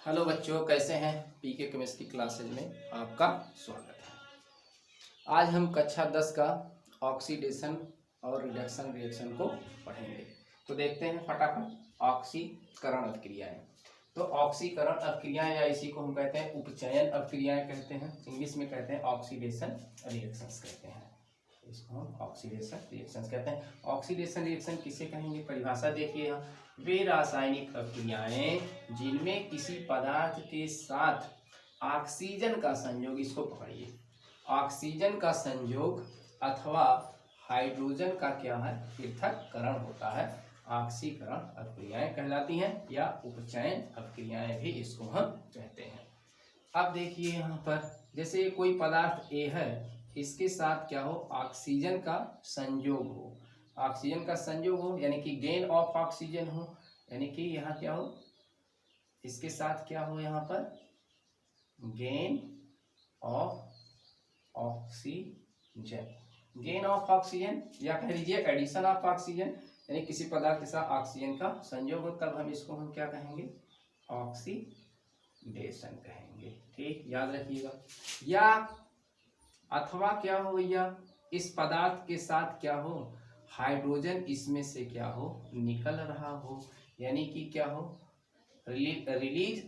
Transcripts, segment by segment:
Hello बच्चों, कैसे हैं। पीके केमिस्ट्री क्लासेज में आपका स्वागत है। आज हम कक्षा 10 का ऑक्सीडेशन और रिडक्शन रिएक्शन को पढ़ेंगे। तो देखते हैं फटाफट ऑक्सीकरण अभिक्रियाएं। तो ऑक्सीकरण अभिक्रियाएं या इसी को हम कहते हैं उपचयन अभिक्रियाएं कहते हैं, इंग्लिश में कहते हैं ऑक्सीडेशन रिएक्शंस कहते हैं। इसको हम ऑक्सीडेशन रिएक्शंस कहते हैं। ऑक्सीडेशन रिएक्शन किसे कहेंगे, परिभाषा देखिए यहाँ, वे रासायनिक अभिक्रियाएं जिनमें किसी पदार्थ के साथ ऑक्सीजन का संयोग, इसको पकड़िए, ऑक्सीजन का संयोग अथवा हाइड्रोजन का क्या है, पृथक्करण होता है, ऑक्सीकरण अभिक्रियाएं कहलाती हैं या उपचयन अभिक्रियाएं भी इसको हम कहते हैं। अब देखिए यहाँ पर, जैसे कोई पदार्थ ए है, इसके साथ क्या हो, ऑक्सीजन का संयोग हो, ऑक्सीजन का संयोग हो यानी कि गेन ऑफ ऑक्सीजन हो, यानी कि यहाँ क्या हो, इसके साथ क्या हो, यहाँ पर gain of oxygen, gain of oxygen या कह लीजिए एडिशन ऑफ ऑक्सीजन, यानी किसी पदार्थ के साथ ऑक्सीजन का संयोग हो, तब हम इसको हम क्या कहेंगे, ऑक्सीडेशन कहेंगे। ठीक, याद रखिएगा। या अथवा क्या हो भैया, इस पदार्थ के साथ क्या हो, हाइड्रोजन इसमें से क्या हो, निकल रहा हो, यानी कि क्या हो, रिलीज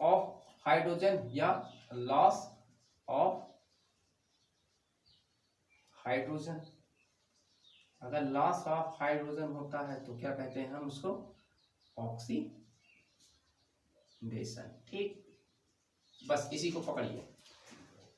ऑफ हाइड्रोजन या लॉस ऑफ हाइड्रोजन। अगर लॉस ऑफ हाइड्रोजन होता है तो क्या कहते हैं हम उसको, ऑक्सीडेशन। ठीक, बस इसी को पकड़िए।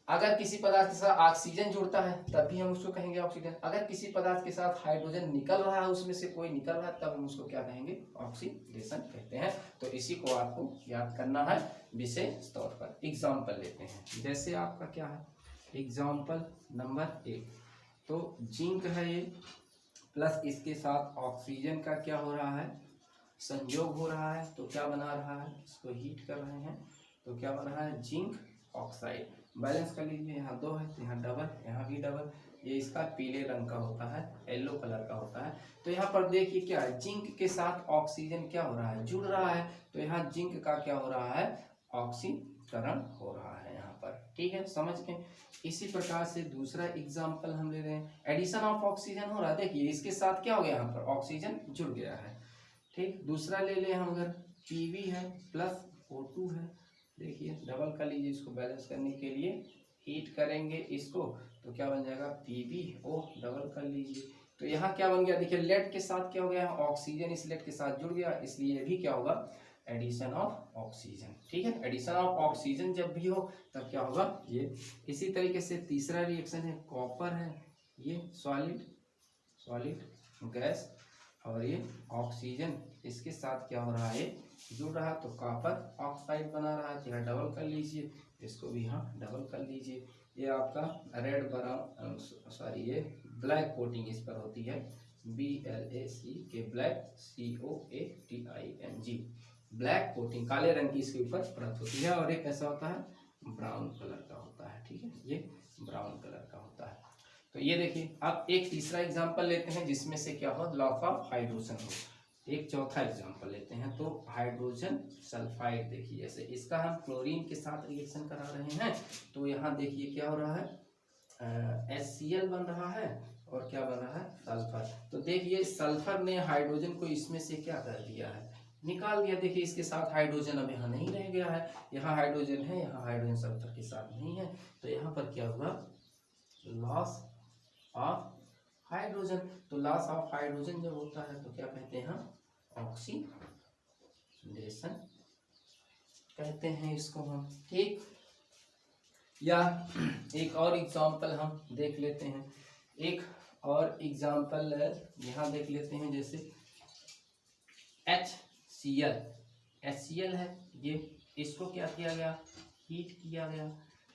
अगर किसी पदार्थ के साथ ऑक्सीजन जुड़ता है तब भी हम उसको कहेंगे ऑक्सीडेशन। अगर किसी पदार्थ के साथ हाइड्रोजन निकल रहा है, उसमें से कोई निकल रहा है, तब हम उसको क्या कहेंगे, ऑक्सीडेशन कहते हैं। तो इसी को आपको याद करना है विशेष तौर पर। एग्जाम्पल लेते हैं, जैसे आपका क्या है, एग्जाम्पल नंबर 1, तो जिंक है ये, प्लस इसके साथ ऑक्सीजन का क्या हो रहा है, संयोग हो रहा है, तो क्या बना रहा है, इसको हीट कर रहे हैं तो क्या बन रहा है, जिंक ऑक्साइड। बैलेंस कर लीजिए, यहाँ 2 है तो यहाँ डबल, यहाँ भी डबल। ये इसका पीले रंग का होता है, येलो कलर का होता है। तो यहाँ पर देखिए क्या है, जिंक के साथ ऑक्सीजन क्या हो रहा है, जुड़ रहा है, तो यहाँ जिंक का क्या हो रहा है, ऑक्सीकरण हो रहा है यहाँ पर। ठीक है, समझ के। इसी प्रकार से दूसरा एग्जाम्पल हम ले रहे हैं, एडिशन ऑफ ऑक्सीजन हो रहा है। देखिए इसके साथ क्या हो गया, यहाँ पर ऑक्सीजन जुड़ गया है। ठीक, दूसरा ले लें हम, अगर पीवी है प्लस O2 है, देखिए डबल कर लीजिए, इसको बैलेंस करने के लिए हीट करेंगे इसको, तो क्या बन जाएगा, PbO, डबल कर लीजिए। तो यहाँ क्या बन गया, देखिए लेड के साथ क्या हो गया, ऑक्सीजन इस लेड के साथ जुड़ गया, इसलिए भी क्या होगा, एडिशन ऑफ ऑक्सीजन। ठीक है, एडिशन ऑफ ऑक्सीजन जब भी हो तब क्या होगा ये। इसी तरीके से तीसरा रिएक्शन है, कॉपर है, ये सॉलिड गैस, और ये ऑक्सीजन इसके साथ क्या हो रहा है, जुड़ रहा, तो कॉपर ऑक्साइड बना रहा है, तो यहाँ डबल कर लीजिए, इसको भी यहाँ डबल कर लीजिए। ये आपका रेड ब्राउन सॉरी ये ब्लैक कोटिंग इस पर होती है, BLAC black COATING, black coating, काले रंग की इसके ऊपर परत होती है, और एक ऐसा होता है ब्राउन कलर का होता है। ठीक है, ये ब्राउन कलर का होता है। तो ये देखिए, अब एक तीसरा एग्जांपल लेते हैं जिसमें से क्या हो, लॉस ऑफ हाइड्रोजन हो। एक चौथा एग्जांपल लेते हैं, तो हाइड्रोजन सल्फाइड, देखिए जैसे इसका हम क्लोरीन के साथ रिएक्शन करा रहे हैं, तो यहाँ देखिए क्या हो रहा है, HCl बन रहा है, और क्या बन रहा है, सल्फर। तो देखिए सल्फर ने हाइड्रोजन को इसमें से क्या कर दिया है, निकाल दिया। देखिए इसके साथ हाइड्रोजन अब यहाँ नहीं रह गया है, यहाँ हाइड्रोजन है, यहाँ हाइड्रोजन सल्फर के साथ नहीं है, तो यहाँ पर क्या हुआ, लॉस ऑफ हाइड्रोजन। तो लॉस ऑफ हाइड्रोजन जब होता है तो क्या कहते हैं, ऑक्सीडेशन कहते हैं इसको हम। ठीक, या एक और एग्जांपल हम देख लेते हैं, एक और एग्जांपल यहाँ देख लेते हैं, जैसे HCl है, ये इसको क्या किया गया, हीट किया गया,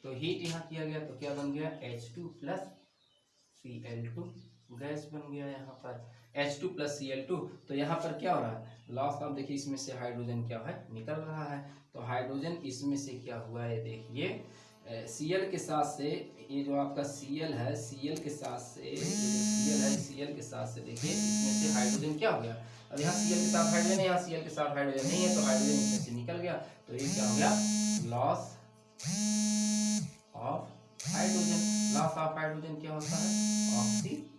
तो हीट यहाँ किया गया तो क्या बन गया, H2 + Cl2 गैस बन गया यहाँ पर, H2 + Cl2। तो यहाँ पर क्या हो रहा है, लॉस ऑफ, देखिए इसमें से हाइड्रोजन क्या है, निकल रहा है, तो हाइड्रोजन इसमें से क्या हुआ है, देखिए Cl के साथ से, ये जो आपका Cl है, Cl के साथ से देखिए इसमें से हाइड्रोजन क्या हो गया, अब यहाँ Cl के साथ हाइड्रोजन है, यहाँ Cl के साथ हाइड्रोजन नहीं है, तो हाइड्रोजन इसमें से निकल गया, तो ये क्या हो गया, loss of hydrogen. Loss of hydrogen क्या होता है, ऑक्सीडेशन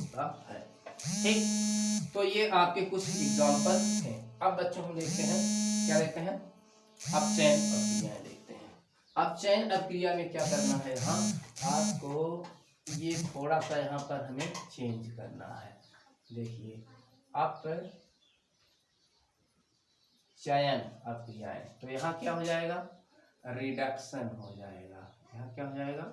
होता है। ठीक, तो ये आपके कुछ एग्जांपल हैं। अब बच्चों हम देखते हैं, क्या देखते हैं, अपचयन प्रक्रियाएं देखते हैं। अपचयन प्रक्रिया में क्या करना है, यहाँ आपको ये थोड़ा सा यहाँ पर हमें चेंज करना है। देखिए अपचयन प्रक्रियाएं, तो यहाँ क्या हो जाएगा, रिडक्शन हो जाएगा। यहाँ क्या हो जाएगा,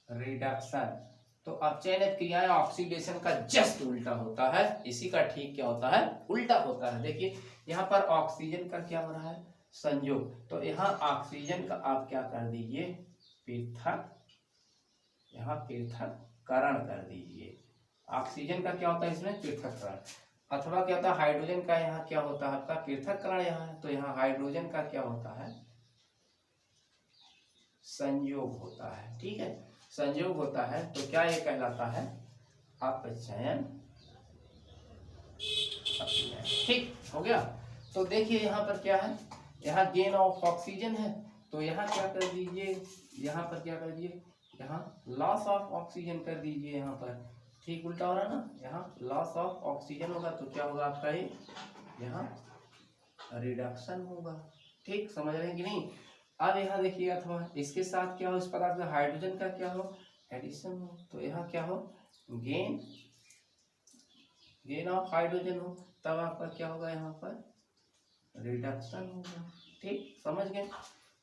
रिडक्शन। तो अपचयन क्रियाएं ऑक्सीडेशन का जस्ट उल्टा होता है, इसी का ठीक क्या होता है, उल्टा होता है। देखिए यहाँ पर ऑक्सीजन का क्या हो रहा है, संयोग, तो यहाँ ऑक्सीजन का आप क्या कर दीजिए, पृथक, यहाँ पृथक्करण कर दीजिए। ऑक्सीजन का क्या होता है इसमें, पृथक्करण, अथवा क्या होता है हाइड्रोजन का, यहाँ क्या होता है आपका पृथक्करण, यहाँ है तो यहाँ हाइड्रोजन का क्या होता है, संयोग होता है। ठीक है, संयोग होता है, तो क्या ये कहलाता है, अपचयन। ठीक हो गया। तो देखिए यहाँ पर क्या है, यहाँ गेन ऑफ ऑक्सीजन है, तो यहाँ क्या कर दीजिए, यहाँ पर क्या कर दीजिए, यहाँ लॉस ऑफ ऑक्सीजन कर दीजिए। यहाँ पर ठीक उल्टा हो रहा है ना, यहाँ लॉस ऑफ ऑक्सीजन होगा तो क्या होगा आपका, ये यहाँ रिडक्शन होगा। ठीक, समझ रहे हैं कि नहीं। अब यहाँ देखिए अथवा इसके साथ क्या हो, इस पदार्थ में हाइड्रोजन का क्या हो, एडिशन हो, तो यहाँ क्या हो, गेन ऑफ हाइड्रोजन हो, तब आपका क्या होगा, यहाँ पर रिडक्शन होगा। ठीक, समझ गए।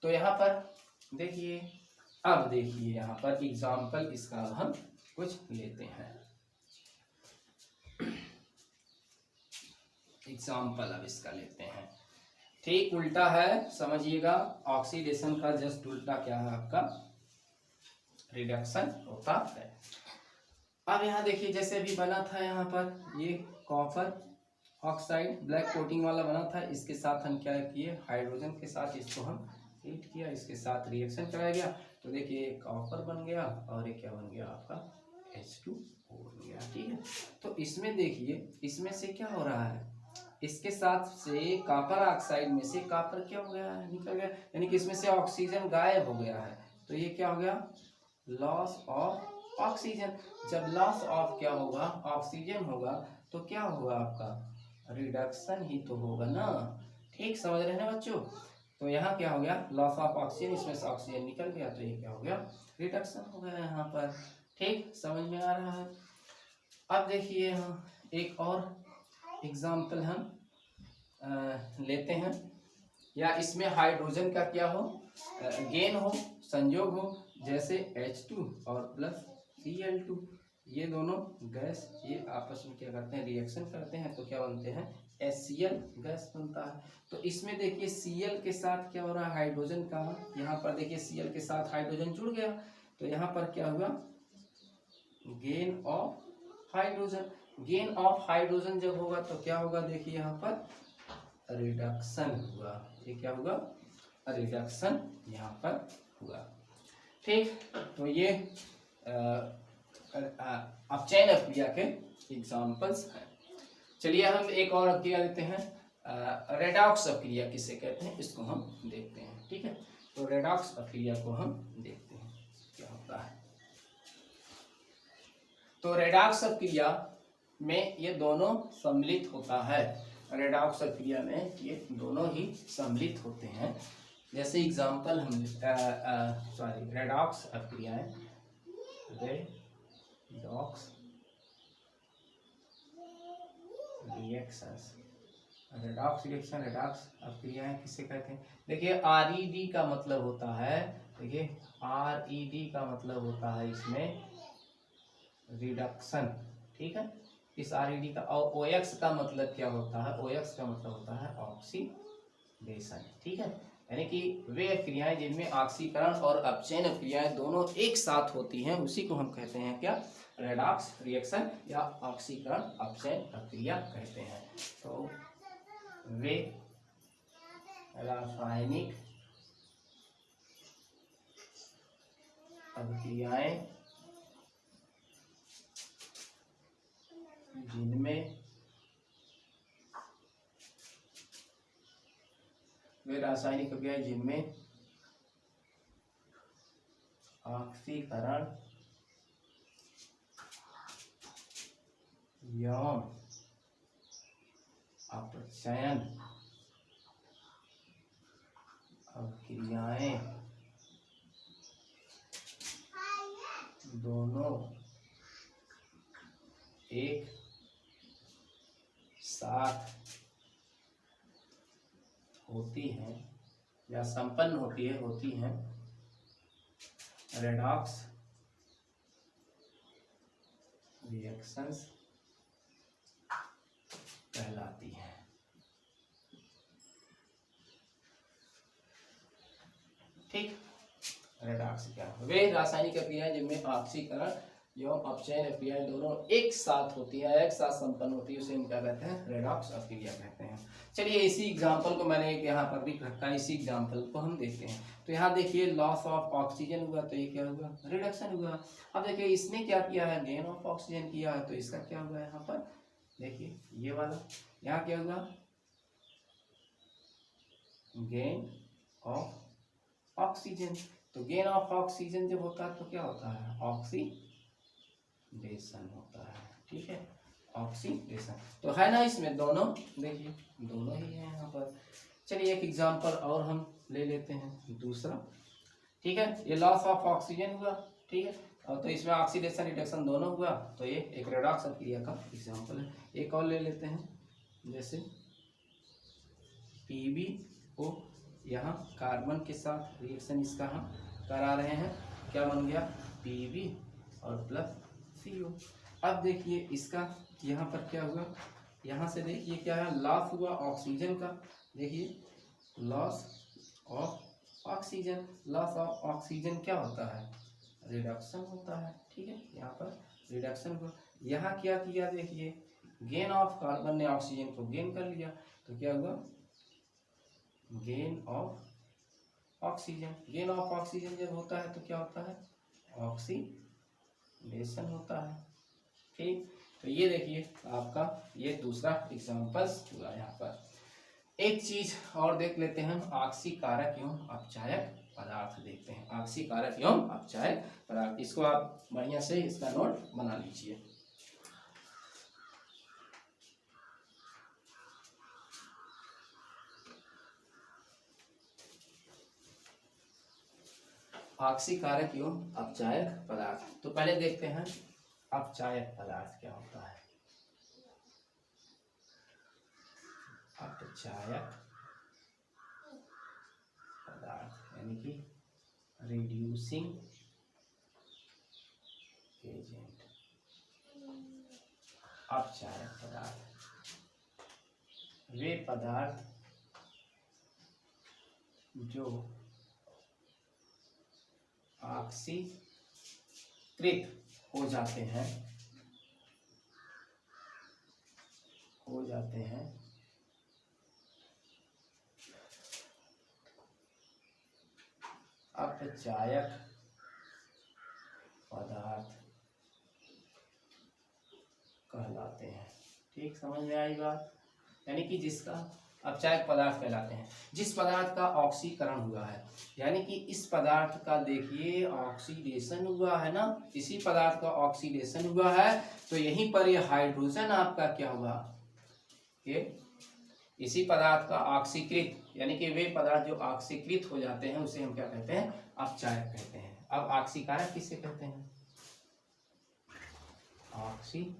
तो यहाँ पर देखिए, अब देखिए यहाँ पर एग्जाम्पल इसका हम कुछ लेते हैं। एग्जाम्पल अब इसका लेते हैं। ठीक उल्टा है, समझिएगा, ऑक्सीडेशन का जस्ट उल्टा क्या है आपका, रिडक्शन होता है। अब यहाँ देखिए जैसे भी बना था, यहाँ पर ये कॉपर ऑक्साइड ब्लैक कोटिंग वाला बना था, इसके साथ हम क्या किए, हाइड्रोजन के साथ इसको हम हीट किया, इसके साथ रिएक्शन कराया गया, तो देखिए कॉपर बन गया और ये क्या बन गया आपका, H2O बन गया। ठीक है, तो इसमें देखिए इसमें से क्या हो रहा है, इसके साथ से कॉपर ऑक्साइड में से कॉपर क्या हो गया है, निकल गया, यानी कि इसमें से ऑक्सीजन गायब हो गया है, तो ये क्या हो गया, लॉस ऑफ ऑक्सीजन। जब लॉस ऑफ क्या होगा, ऑक्सीजन होगा, तो क्या होगा आपका, रिडक्शन ही तो होगा ना। ठीक, समझ रहे हैं ना बच्चों। तो यहाँ क्या हो गया, लॉस ऑफ ऑक्सीजन, इसमें से ऑक्सीजन निकल गया, तो ये क्या हो गया, रिडक्शन हो गया यहाँ पर। ठीक, समझ में आ रहा है। अब देखिए यहाँ एक और एग्जाम्पल हम लेते हैं, या इसमें हाइड्रोजन का क्या हो, गेन हो, संयोग हो, जैसे H2 और प्लस Cl2, ये दोनों गैस ये आपस में क्या करते हैं, रिएक्शन करते हैं, तो क्या बनते हैं, HCl गैस बनता है। तो इसमें देखिए Cl के साथ क्या हो रहा है, हाइड्रोजन का, यहाँ पर देखिए Cl के साथ हाइड्रोजन जुड़ गया, तो यहाँ पर क्या हुआ, gain of hydrogen. Gain of hydrogen जब होगा तो क्या होगा, देखिए यहाँ पर रिडक्शन हुआ, ये क्या हुआ, रिडक्शन यहाँ पर हुआ। ठीक, तो ये अपचयन क्रिया के एग्जाम्पल्स हैं। चलिए हम एक और क्रिया लेते हैं, रेडॉक्स क्रिया किसे कहते हैं, इसको हम देखते हैं। ठीक है, तो रेडॉक्स क्रिया को हम देखते हैं क्या होता है। तो रेडॉक्स क्रिया में ये दोनों सम्मिलित होता है, रेडॉक्स क्रिया में ये दोनों ही सम्मिलित होते हैं। जैसे एग्जाम्पल हम रेडॉक्स क्रियाएं, redox reactions, redox reaction, redox क्रियाएं किसे कहते हैं। देखिए RED का मतलब होता है, देखिए RED का मतलब होता है इसमें रिडक्शन। ठीक है, इस RED का, और OX का मतलब क्या होता है, OX का मतलब होता है ऑक्सीडेशन। ठीक है, यानी कि वे क्रियाएं जिनमें ऑक्सीकरण और अपचयन क्रियाएं दोनों एक साथ होती हैं, उसी को हम कहते हैं क्या, रेडॉक्स रिएक्शन या ऑक्सीकरण अपचयन प्रक्रिया कहते हैं। तो वे रासायनिक अभिक्रियाएं जिनमें वे रासायनिक अभिक्रियाएं जिनमें ऑक्सीकरण एवं अपचयन अभिक्रियाएं दोनों एक साथ होती हैं या संपन्न होती हैं रेडॉक्स रिएक्शंस कहलाती हैं। ठीक, रेडॉक्स क्या है? वे रासायनिक अभिक्रियाएं जिनमें ऑक्सीकरण एवं अपचयन अभिक्रियाएं दोनों एक साथ होती है, एक साथ संपन्न होती है, उसे हम क्या कहते हैं? रेडॉक्स अभिक्रिया कहते हैं। चलिए इसी एग्जांपल को मैंने यहाँ पर भी रखा है, इसी एग्जांपल को हम देखते हैं। तो यहाँ देखिए लॉस ऑफ ऑक्सीजन हुआ, तो ये क्या हुआ? रिडक्शन हुआ। अब देखिए इसने क्या किया है? गेन ऑफ ऑक्सीजन किया है, तो इसका क्या हुआ है? यहाँ पर देखिए ये वाला, यहाँ क्या हुआ? Gain of oxygen. तो गेन ऑफ ऑक्सीजन जब होता है तो क्या होता है? ऑक्सीडेशन होता है। ठीक है, ऑक्सीडेशन तो है ना इसमें दोनों, देखिए दोनों ही है यहाँ पर। चलिए एक एग्जांपल और हम ले लेते हैं दूसरा। ठीक है, ये लॉस ऑफ ऑक्सीजन हुआ, ठीक है, और तो इसमें ऑक्सीडेशन रिडक्शन दोनों हुआ, तो ये एक रेडॉक्स अभिक्रिया का एग्जांपल है। एक और ले लेते हैं, जैसे PbO, यहाँ कार्बन के साथ रिएक्शन इसका हम करा रहे हैं, क्या बन गया? Pb और प्लस CO। अब देखिए इसका यहाँ पर क्या हुआ? यहाँ से देखिए क्या है? लॉस हुआ ऑक्सीजन का। देखिए loss of oxygen, loss of oxygen क्या होता है? रिडक्शन होता है। ठीक है, यहाँ पर रिडक्शन हुआ। यहाँ क्या किया? देखिए गेन ऑफ, कार्बन ने ऑक्सीजन को गेन कर लिया, तो क्या हुआ? Gain of oxygen. Gain of oxygen जब होता है तो क्या होता है? ऑक्सीडेशन होता है। ठीक, तो ये देखिए आपका ये दूसरा एग्जांपल्स हुआ। यहाँ पर एक चीज और देख लेते हैं, ऑक्सीकारक एवं अपचायक पदार्थ देखते हैं। ऑक्सीकारक एवं अपचायक पदार्थ, इसको आप बढ़िया से इसका नोट बना लीजिए। ऑक्सीकारक एवं अपचायक पदार्थ, तो पहले देखते हैं अपचायक पदार्थ क्या होता है। अपचायक पदार्थ यानी कि रिड्यूसिंग एजेंट। अपचायक पदार्थ वे पदार्थ जो ऑक्सीकृत हो जाते हैं अपचायक पदार्थ कहलाते हैं। ठीक, समझ में आई बात? यानी कि जिसका अपचायक पदार्थ कहलाते हैं, जिस पदार्थ का ऑक्सीकरण हुआ है, यानी कि इस पदार्थ का देखिए ऑक्सीडेशन हुआ है ना, इसी पदार्थ का ऑक्सीडेशन हुआ है, तो यहीं पर ये हाइड्रोजन आपका क्या हुआ? ये इसी पदार्थ का ऑक्सीकृत, यानी कि वे पदार्थ जो ऑक्सीकृत हो जाते हैं उसे हम क्या कहते हैं? अपचायक कहते हैं। अब ऑक्सीकारक किसे कहते हैं? ऑक्सीकारक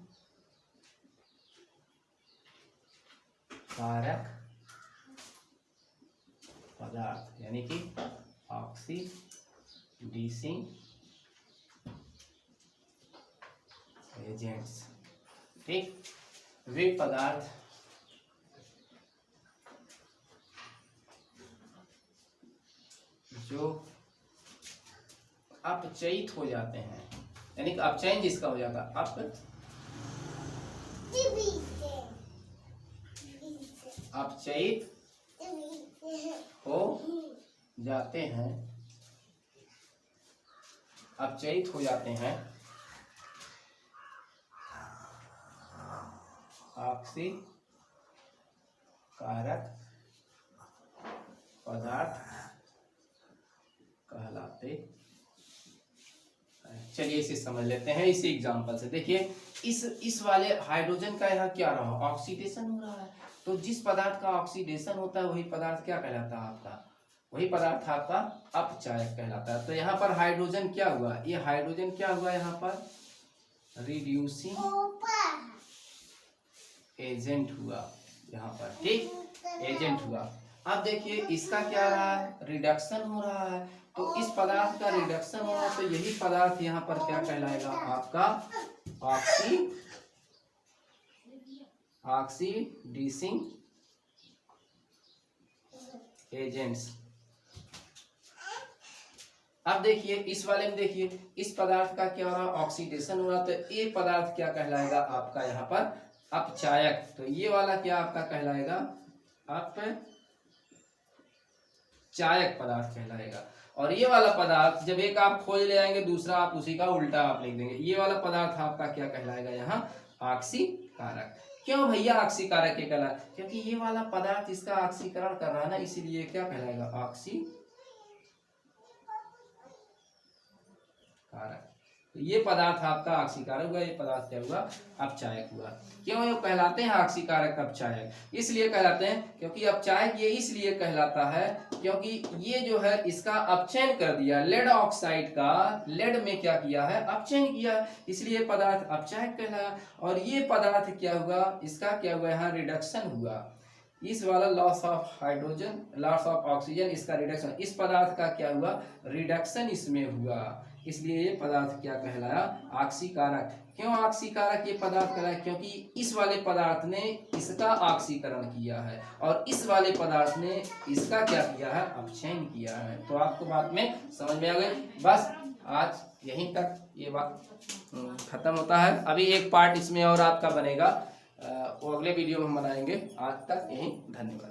पदार्थ यानी कि ऑक्सीडाइजिंग एजेंट्स। ठीक, वे पदार्थ जो अपचयित हो जाते हैं, यानी कि अपचयन जिसका हो जाता है, अपचयित हो जाते हैं, अपचयित हो जाते हैं ऑक्सीकारक पदार्थ कहलाते हैं। चलिए इसे समझ लेते हैं इसी एग्जांपल से। देखिए इस वाले हाइड्रोजन का यहाँ क्या रहा, ऑक्सीडेशन हो रहा है। तो जिस पदार्थ का ऑक्सीडेशन होता है वही पदार्थ क्या कहलाता है आपका, वही पदार्थ आपका अपचायक कहलाता है। तो यहाँ पर हाइड्रोजन क्या हुआ, ये हाइड्रोजन क्या हुआ यहाँ पर, रिड्यूसिंग एजेंट हुआ यहाँ पर, ठीक, एजेंट हुआ। अब देखिए इसका क्या रहा है, रिडक्शन हो रहा है। तो इस पदार्थ का रिडक्शन हो रहा है तो यही पदार्थ यहाँ पर क्या कहलाएगा आपका ऑक्सीडाइजिंग एजेंट्स। अब देखिए इस वाले में देखिए इस पदार्थ का क्या हो रहा, ऑक्सीडेशन हो रहा, तो ये पदार्थ क्या कहलाएगा आपका यहाँ पर अपचायक। तो ये वाला क्या आपका कहलाएगा, अपचायक पदार्थ कहलाएगा। और ये वाला पदार्थ जब एक आप खोज ले आएंगे दूसरा आप उसी का उल्टा आप लिख देंगे। ये वाला पदार्थ आपका क्या कहलाएगा यहाँ ऑक्सीकारक। क्यों भैया ऑक्सीकारक के कहला, क्योंकि ये वाला पदार्थ इसका ऑक्सीकरण कर रहा है ना, इसीलिए क्या कहलाएगा ऑक्सीकारक। तो ये पदार्थ आपका ऑक्सीकारक हुआ, ये पदार्थ क्या हुआ अपचायक हुआ। क्यों ये कहलाते हैं ऑक्सीकारक अपचायक, इसलिए कहलाते हैं क्योंकि अपचायक ये इसलिए कहलाता है क्योंकि ये जो है इसका अपचयन कर दिया, लेड ऑक्साइड का लेड में क्या किया है अपचयन किया, इसलिए पदार्थ अपचायक कहलाया। और ये पदार्थ क्या हुआ, इसका क्या हुआ यहाँ रिडक्शन हुआ, इस वाला loss of hydrogen loss of oxygen इसका रिडक्शन, इस पदार्थ का क्या हुआ रिडक्शन इसमें हुआ, इसलिए ये पदार्थ क्या कहलाया ऑक्सीकारक। क्यों ऑक्सीकारक ये पदार्थ कहलाया, क्योंकि इस वाले पदार्थ ने इसका ऑक्सीकरण किया है और इस वाले पदार्थ ने इसका क्या किया है अपचयन किया है। तो आपको बात में समझ में आ गई। बस आज यहीं तक ये बात खत्म होता है। अभी एक पार्ट इसमें और आपका बनेगा, वो अगले वीडियो में हम बनाएंगे। आज तक यहीं, धन्यवाद।